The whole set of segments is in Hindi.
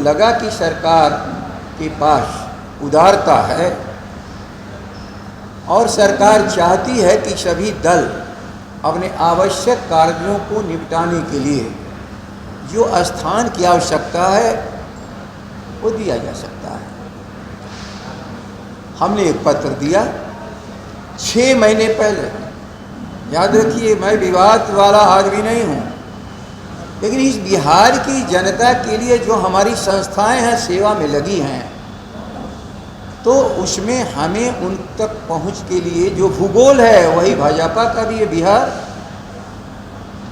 लगा कि सरकार के पास उदारता है और सरकार चाहती है कि सभी दल अपने आवश्यक कार्यों को निपटाने के लिए जो स्थान की आवश्यकता है वो दिया जा सकता है। हमने एक पत्र दिया 6 महीने पहले। याद रखिए, मैं विवाद वाला आदमी नहीं हूँ, लेकिन इस बिहार की जनता के लिए जो हमारी संस्थाएं हैं सेवा में लगी हैं, तो उसमें हमें उन तक पहुंच के लिए जो भूगोल है वही भाजपा का भी है। बिहार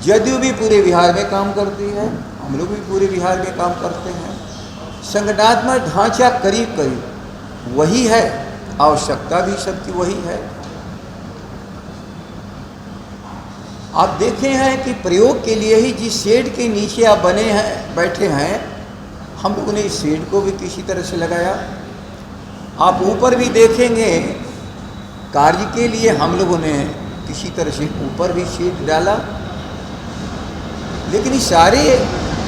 जदयू भी पूरे बिहार में काम करती है, हम लोग भी पूरे बिहार में काम करते हैं। संगठनात्मक ढांचा करीब करीब वही है, आवश्यकता भी सबकी वही है। आप देखे हैं कि प्रयोग के लिए ही जिस शेड के नीचे आप बैठे हैं, हम लोगों ने इस शेड को भी किसी तरह से लगाया। आप ऊपर भी देखेंगे, कार्य के लिए हम लोगों ने किसी तरह से ऊपर भी शेड डाला। लेकिन इस सारे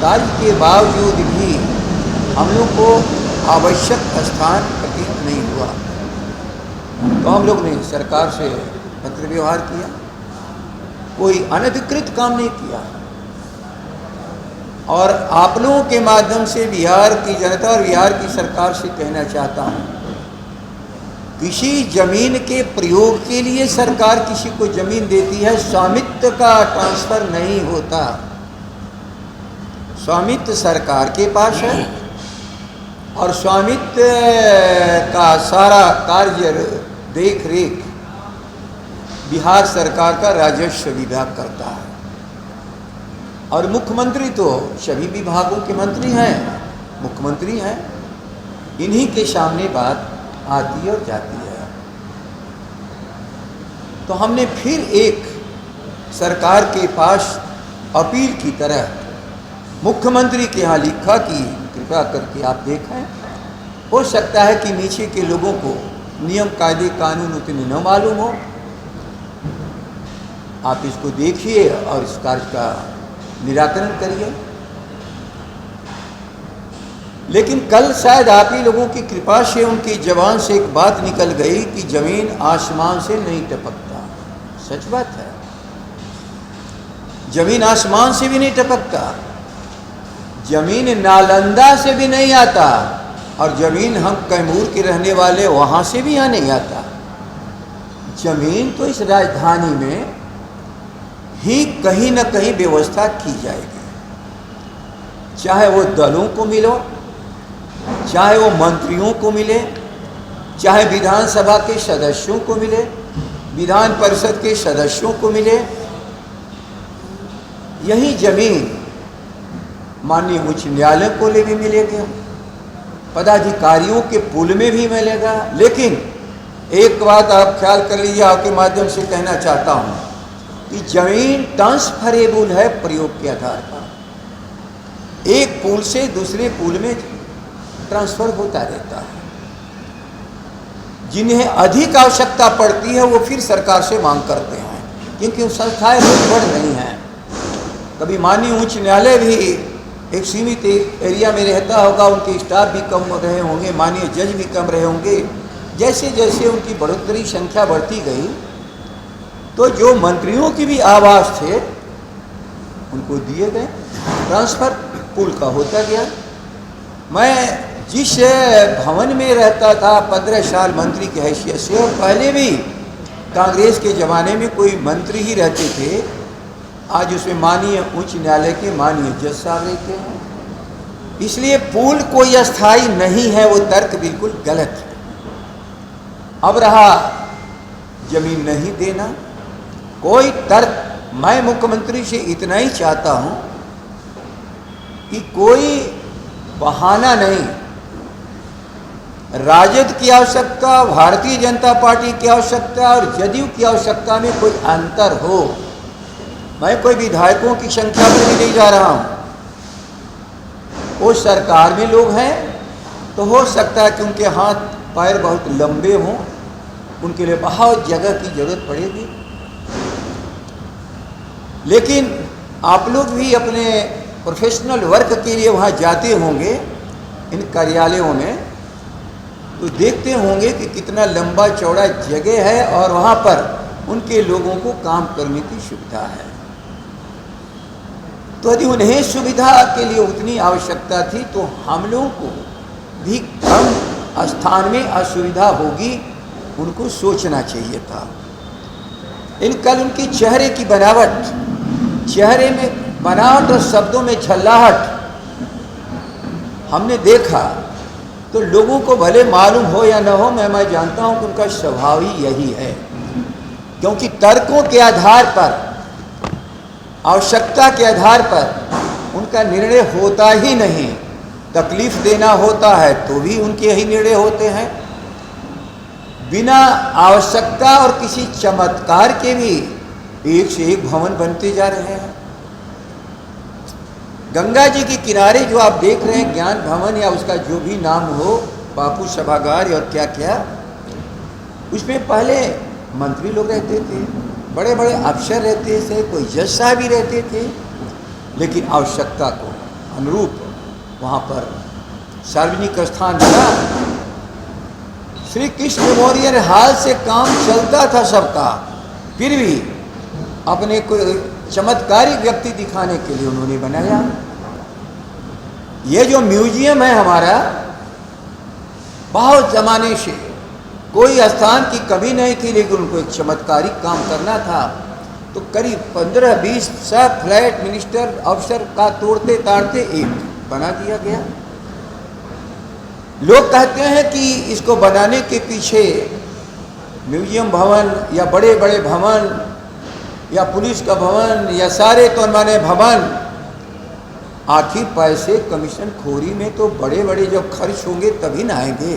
कार्य के बावजूद भी हम लोग को आवश्यक स्थान प्रतीत नहीं हुआ, तो हम लोग ने सरकार से पत्र व्यवहार किया, कोई अनधिकृत काम नहीं किया। और आप लोगों के माध्यम से बिहार की जनता और बिहार की सरकार से कहना चाहता हूँ, किसी जमीन के प्रयोग के लिए सरकार किसी को जमीन देती है, स्वामित्व का ट्रांसफर नहीं होता। स्वामित्व सरकार के पास है और स्वामित्व का सारा कार्य देख रेख बिहार सरकार का राजस्व विभाग करता है। और मुख्यमंत्री तो सभी विभागों के मंत्री हैं, मुख्यमंत्री हैं, इन्हीं के सामने बात आती और जाती है। तो हमने फिर एक सरकार के पास अपील की तरह मुख्यमंत्री के यहाँ लिखा कि कृपया करके आप देखें, हो सकता है कि नीचे के लोगों को नियम कायदे कानून उतने न मालूम हो, आप इसको देखिए और इस कार्य का निराकरण करिए। लेकिन कल शायद आप ही लोगों की कृपा से उनकी जबान से एक बात निकल गई कि जमीन आसमान से नहीं टपकता। सच बात है, जमीन आसमान से भी नहीं टपकता, जमीन नालंदा से भी नहीं आता, और जमीन हम कैमूर के रहने वाले वहाँ से भी यहाँ नहीं आता। जमीन तो इस राजधानी में ही कहीं न कहीं व्यवस्था की जाएगी, चाहे वो दलों को मिलो, चाहे वो मंत्रियों को मिले, चाहे विधानसभा के सदस्यों को मिले, विधान परिषद के सदस्यों को मिले। यही जमीन माननीय उच्च न्यायालय को भी मिलेगा, पदाधिकारियों के पुल में भी मिलेगा। लेकिन एक बात आप ख्याल कर लीजिए, आपके माध्यम से कहना चाहता हूँ कि जमीन ट्रांसफरेबल है प्रयोग के आधार पर, एक पुल से दूसरे पुल में ट्रांसफर होता रहता है। जिन्हें अधिक आवश्यकता पड़ती है वो फिर सरकार से मांग करते हैं, क्योंकि संस्थाएं बहुत बड़ नहीं हैं। कभी माननीय उच्च न्यायालय भी एक सीमित एरिया में रहता होगा, उनके स्टाफ भी कम रहे होंगे, माननीय जज भी कम रहे होंगे। जैसे जैसे उनकी बढ़ोतरी संख्या बढ़ती गई, तो जो मंत्रियों की भी आवास थे उनको दिए गए, ट्रांसफर पुल का होता गया। मैं जिस भवन में रहता था 15 साल मंत्री की हैसियत से, और पहले भी कांग्रेस के ज़माने में कोई मंत्री ही रहते थे, आज उसमें माननीय उच्च न्यायालय के माननीय जज साहब रहते हैं। इसलिए पुल कोई अस्थायी नहीं है, वो तर्क बिल्कुल गलत है। अब रहा जमीन नहीं देना, कोई तर्क, मैं मुख्यमंत्री से इतना ही चाहता हूं कि कोई बहाना नहीं, राजद की आवश्यकता, भारतीय जनता पार्टी की आवश्यकता और जदयू की आवश्यकता में कोई अंतर हो। मैं कोई विधायकों की संख्या में भी नहीं जा रहा हूं, वो सरकार में लोग हैं तो हो सकता है कि उनके हाथ पैर बहुत लंबे हों, उनके लिए बहुत जगह की जरूरत पड़ेगी। लेकिन आप लोग भी अपने प्रोफेशनल वर्क के लिए वहाँ जाते होंगे, इन कार्यालयों में, तो देखते होंगे कि कितना लंबा चौड़ा जगह है और वहाँ पर उनके लोगों को काम करने की सुविधा है। तो यदि उन्हें सुविधा के लिए उतनी आवश्यकता थी तो हम लोगों को भी कम स्थान में असुविधा होगी, उनको सोचना चाहिए था। कल उनकी चेहरे की बनावट, चेहरे में बनावट और शब्दों में झल्लाहट हमने देखा, तो लोगों को भले मालूम हो या न हो, मैं जानता हूं कि उनका स्वभाव ही यही है। क्योंकि तर्कों के आधार पर, आवश्यकता के आधार पर उनका निर्णय होता ही नहीं। तकलीफ देना होता है तो भी उनके यही निर्णय होते हैं। बिना आवश्यकता और किसी चमत्कार के भी एक से एक भवन बनते जा रहे हैं। गंगा जी के किनारे जो आप देख रहे हैं ज्ञान भवन या उसका जो भी नाम हो, बापू सभागार और क्या क्या, उसमें पहले मंत्री लोग रहते थे, बड़े बड़े अफसर रहते थे, कोई जज साहब भी रहते थे, लेकिन आवश्यकता को अनुरूप वहाँ पर सार्वजनिक स्थान बना। श्री कृष्ण मेमोरियल हाल से काम चलता था सबका, फिर भी अपने को चमत्कारी व्यक्ति दिखाने के लिए उन्होंने बनाया। ये जो म्यूजियम है हमारा, बहुत जमाने से कोई स्थान की कमी नहीं थी, लेकिन उनको एक चमत्कारी काम करना था, तो करीब 15-20 सब फ्लैट मिनिस्टर अफसर का तोड़ते ताड़ते एक बना दिया गया। लोग कहते हैं कि इसको बनाने के पीछे म्यूजियम भवन या बड़े बड़े भवन या पुलिस का भवन या सारे तोनमाने भवन, आखिर पैसे कमीशन खोरी में तो बड़े बड़े जब खर्च होंगे तभी ना आएंगे।